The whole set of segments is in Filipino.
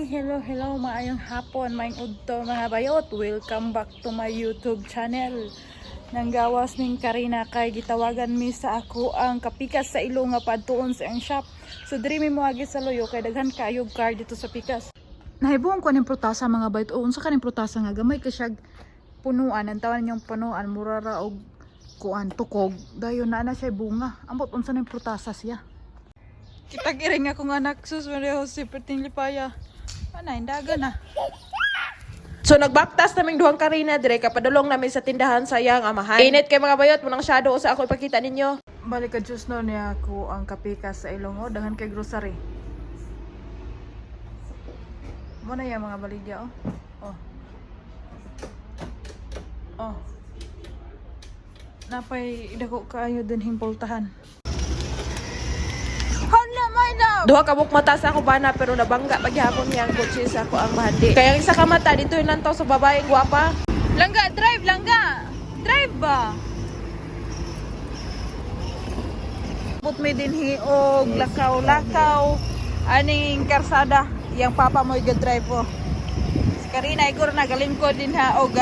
Hello, maayong hapon, maayong udto mga bayot. Welcome back to my YouTube channel. Nanggawas ning Karina kay gitawagan mi sa ako ang kapikas sa ilo nga padtuon sa ang shop. So diri mi moagi sa loyo kay daghan kaayo car dito sa pikas. Nahibuon ko ning prutasa mga bayot. O unsa kaning prutasa nga gamay ka siya punuan, ang tawag niyang punuan murara og kuan tukog. Dayon na siya bunga. Ambot unsa ning prutasa siya. Kita kiring akong anak sus Maria Jose perting lipaya. Ana indaga na. So nagbaktas naming duhang Karina dire kapadulong namin sa tindahan sa iyang amahan. Init kay mga bayot munang shadow sa ako ipakita ninyo. Balik ka Diyos no niya ako ang kapikas sa ilong o daghan kay grocery. Muna yung mga baligya oh. Oh. Napay dako kaayo din himpultahan. Duha ka buk mata sa ako bana pero nabangga paghapon niya ang kotse sa ako ang mahandi. Kaya ang isa ka mata dito yung lantaw sa babaeng gwapa. Langga, drive langga. Drive ba? Put me din og lakaw-lakaw aning karsada yang papa mo i-drive po. Si Karina igor nagaling ko din ha og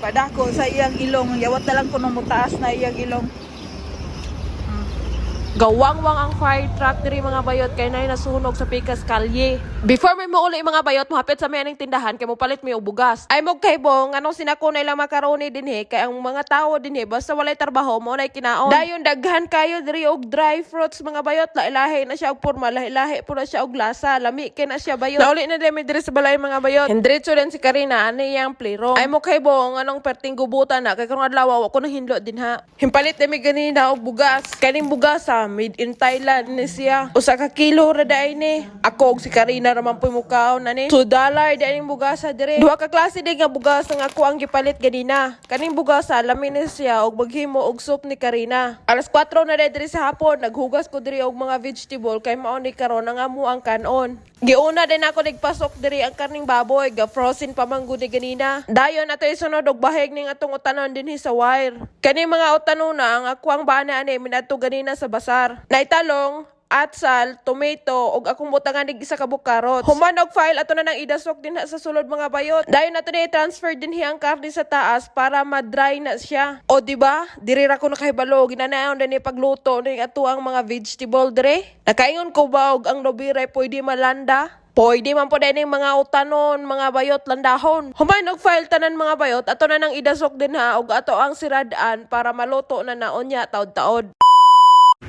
padako sa iyang ilong. Yawat na lang kuno mutaas na iyang ilong. Gawang-wang ang fire truck diri mga bayot kay nay nasunog sa pikas kalye. Before may mauli mga bayot mohapit sa mayaning tindahan kay mopalit mi og bugas. Ay mo kay bong anong sinako na ilang makaroni dinhi kay ang mga tawo dinhi basta walay trabaho mo nay kinaon. Dayon daghan kayo diri og dry fruits mga bayot lahi na siya og porma lahi pud na siya og lasa lami kay na siya bayot. Nauli na diri sa balay mga bayot. Hendritso din si Karina ani yang plero. Ay mo kay bong anong perting gubutan na kay karong adlaw wa ko nang hinlo din ha. Himpalit mi ganina og bugas. Kaning bugas made in Thailand ni siya. Usa ka kilo ra daay ni. Ako og si Karina raman puy mukaon na ni. $2 daay ning bugasa dire. Duha ka klase di nga bugas nga ako ang gipalit ganina. Kaning bugasa lamin ni siya og maghimo og soup ni Karina. Alas 4 na dire sa hapon naghugas ko diri og mga vegetable kay mao ni karon nga mo ang kanon. Giuna din ako nagpasok diri ang karning baboy ga frozen pa man gud ni ganina. Dayon ato isunod og bahig ning atong utanon dinhi sa wire. Kani mga utanona ang ako ang bana ani minato ganina sa basar. Naitalong, atsal, tomato, ug akong butangan nig isa ka bukarot. Human og file ato na nang idasok din sa sulod mga bayot. Dayon nato ni transfer din hiyang karne sa taas para ma-dry na siya. O di ba? Diri ra ko nakahibalo ginanaon din ni pagluto ning ato ang mga vegetable dire. Nakaingon ko ba og ang lobire pwede malanda? Pwede man po din yung mga utanon, mga bayot, landahon. Human og file tanan mga bayot, ato na nang idasok din ha og ato ang siradaan para maluto na naon niya taod-taod.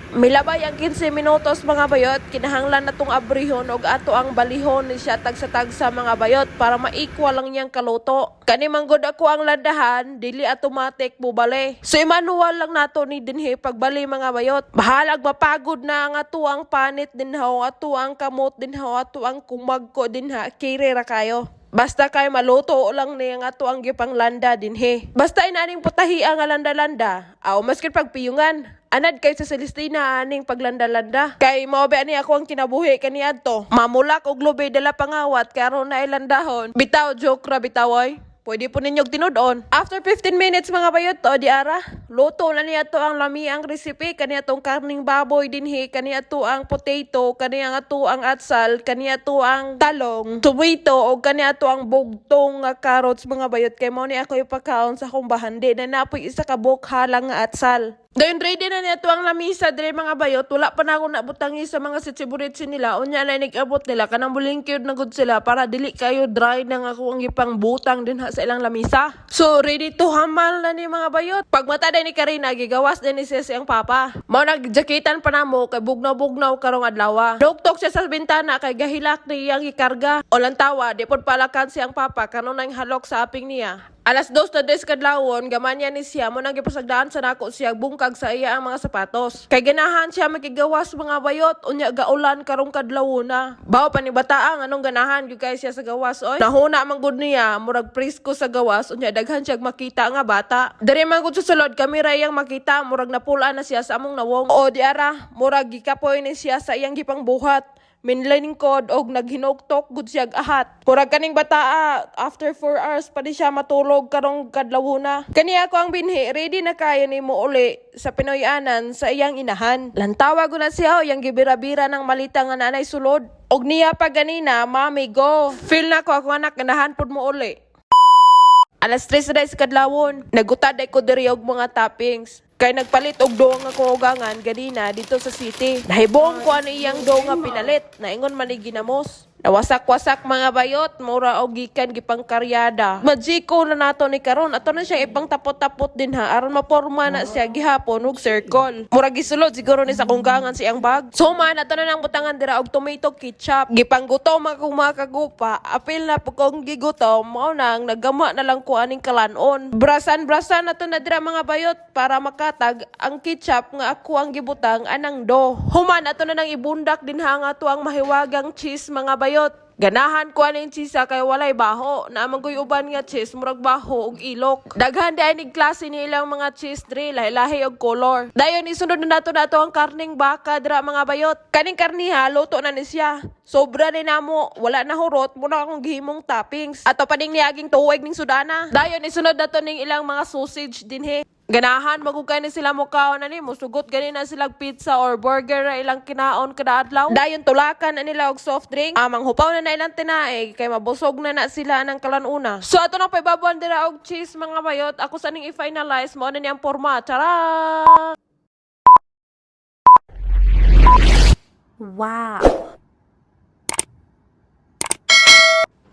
Milabay ang 15 minutos mga bayot, kinahanglan natong abrihon og ato ang balihon ni siya tag sa mga bayot para ma-equal lang niyang kaluto. Kani manggod ako ang landahan, dili automatic bubale. So manual lang nato ni dinhi pagbali mga bayot. Bahalag mapagod na ang ato ang panit dinhaw, ato ang kamot dinhaw, ato ang kumagko dinha, kire ra kayo. Basta kay maluto lang ni ang ato ang gipanglanda dinhi. Basta inaning putahi ang landa-landa, aw maskin pagpiyungan. Anad kay sa Celestina aning paglanda-landa. Kay maobe ani ako ang kinabuhi kaniadto. Mamulak og lubi dala pangawat karon na ilandahon. Bitaw joke ra bitawoy. Pwede po ninyong tinudon. After 15 minutes mga bayot to, di ara, luto na niya to ang lami ang recipe. Kaniya tong karning baboy dinhi, kaniya to ang potato, kaniya nga to ang atsal, kaniya to ang talong, tomato, o kaniya to ang bugtong nga carrots mga bayot. Kay mo ni ako ipakaon sa akong bahandi na napoy isa ka bukhalang nga atsal. Dayon ready na niya to ang lamisa dire mga bayot. Wala pa na ako nabutangi sa mga sitsiburitsi nila. Unya na nag-abot nila kanang bulingkid na gud sila para dili kayo dry nang ako ang ipang butang din ha sa ilang lamisa. So ready to hamal na ni mga bayot. Pagmata din ni Karina gigawas din ni siya siyang papa. Mao nagjakitan pa namo kay bugnaw-bugnaw karong adlaw. Nuktok siya sa bintana kay gahilak ni iyang ikarga. O lang tawa di pod palakan siyang papa kanon nang halok sa aping niya. Alas 2 na des kadlawon, gamanya ni siya mo nang gipasagdaan sa nako siya bungkag sa iya ang mga sapatos. Kay ganahan siya makigawas mga bayot, unya gaulan karong kadlawon na. Bawo pa ni bataang anong ganahan gyud kay siya sa gawas oy. Nahuna man gud niya murag presko sa gawas, unya daghan siya makita nga bata. Diri man gud sa sulod kami ra iyang makita murag napulaan na siya sa among nawong. O di ara, murag gikapoy ni siya sa iyang gipang buhat. minlingkod og naghinuktok gud siya ahat. Murag kaning bataa after 4 hours pa di siya matulog karong kadlawuna. Kani ako ang binhi, ready na kayo ni mo uli sa Pinoyanan sa iyang inahan. Lantawa ko na siya o yung gibira-bira ng malita nga nanay sulod. Og niya pa ganina, mami go. Feel na ko ako anak ganahan pod mo uli. Alas 3 na sa kadlawon, nagutad ay ko diri og mga toppings. Kay nagpalit og doong nga kuhugangan ganina dito sa city. Nahibong ko ano iyang doong nga pinalit, naingon man ni ginamos. Nawasak-wasak mga bayot, mura og gikan gipang karyada. Majiko na nato ni karon, ato na siya ipang tapot-tapot din ha, aron maporma na siya gihapon og circle. Mura gisulod siguro ni sa kunggangan siyang bag. So man, ato na nang butangan dira og tomato ketchup. Gipanggutom ako mga kagupa, apil na po kong gigutom, mao nang nagama na lang ko aning kalanon. Brasan-brasan ato na dira mga bayot para makatag ang ketchup nga ako ang gibutang anang do. Human ato na nang ibundak din ha nga to ang mahiwagang cheese mga bayot. Ganahan ko aning chisa kay walay baho. Naamang ko'y uban nga cheese, murag baho og ilok. Daghan di ay nig klase ni ilang mga cheese dre, lahi-lahi og color. Dayon isunod na nato ang karning baka dira mga bayot. Kaning karniha, luto na ni siya. Sobra ni namo, wala na hurot, muna akong gihimong toppings. Ato pa ning niaging tuweg ning sudana. Dayon isunod nato ning ilang mga sausage dinhi. Ganahan magugay ni sila mukaon ani musugot gani na silang pizza or burger na ilang kinaon kada adlaw. Dayon tulakan na nila og soft drink. Amang hupaw na ilang tinae kay mabusog na sila ng kalanuna. So ato na paibabawan dira og cheese mga bayot. Ako sa ning i-finalize mo na niyang porma. Tara! Wow.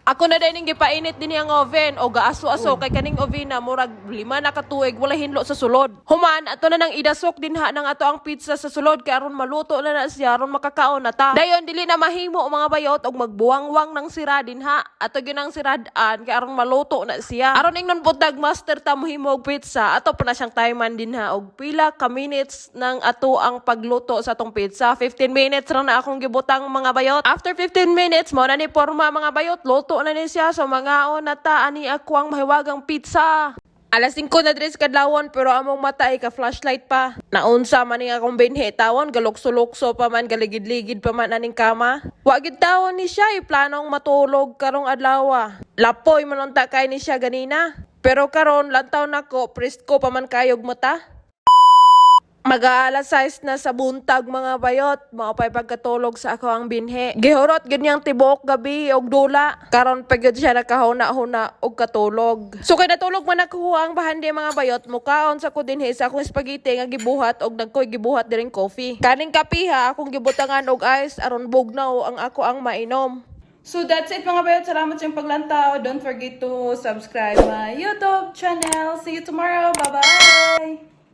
Ako na din gipainit din ang oven o gaaso-aso kay kaning oven na murag 5 na katuig wala hinlo sa sulod. Human ato na nang idasok din ha nang ato ang pizza sa sulod kay aron maluto na siya aron makakaon na ta. Dayon dili na mahimo mga bayot og magbuwang-wang ng sira din ha. Ato gyud ang siradaan kay aron maluto na siya. Aron ingnon buntag master ta mohimo og pizza ato pa na siyang timean din ha og pila ka minutes nang ato ang pagluto sa atong pizza. 15 minutes ra na akong gibutang mga bayot. After 15 minutes mo na ni porma mga bayot luto na ni siya so mga na ta ani ako ang mahiwagang pizza. Alas 5 na dres kadlawon pero among mata ay ka flashlight pa. Naunsa man ning akong binhi tawon galukso-lukso pa man galigid-ligid pa man aning kama. Wa gid tawon ni siya planong matulog karong adlaw. Lapoy man unta kay ni siya ganina. Pero karon lantaw nako presko pa man kayog mata. Mag-aalas 6 na sa buntag mga bayot, maupay pagkatulog sa ako ang binhi. Gihurot ganyang tibuok gabi og dula, karon pagod siya nakahuna-huna og katulog. So kay natulog man ako ang bahandi mga bayot, mukaon sa ko dinhi sa akong spaghetti nga gibuhat og nagkoy gibuhat diring coffee. Kaning kapiha akong gibutangan og ice aron bugnaw ang ako ang mainom. So that's it mga bayot. Salamat sa iyong paglantaw. Don't forget to subscribe my YouTube channel. See you tomorrow. Bye-bye!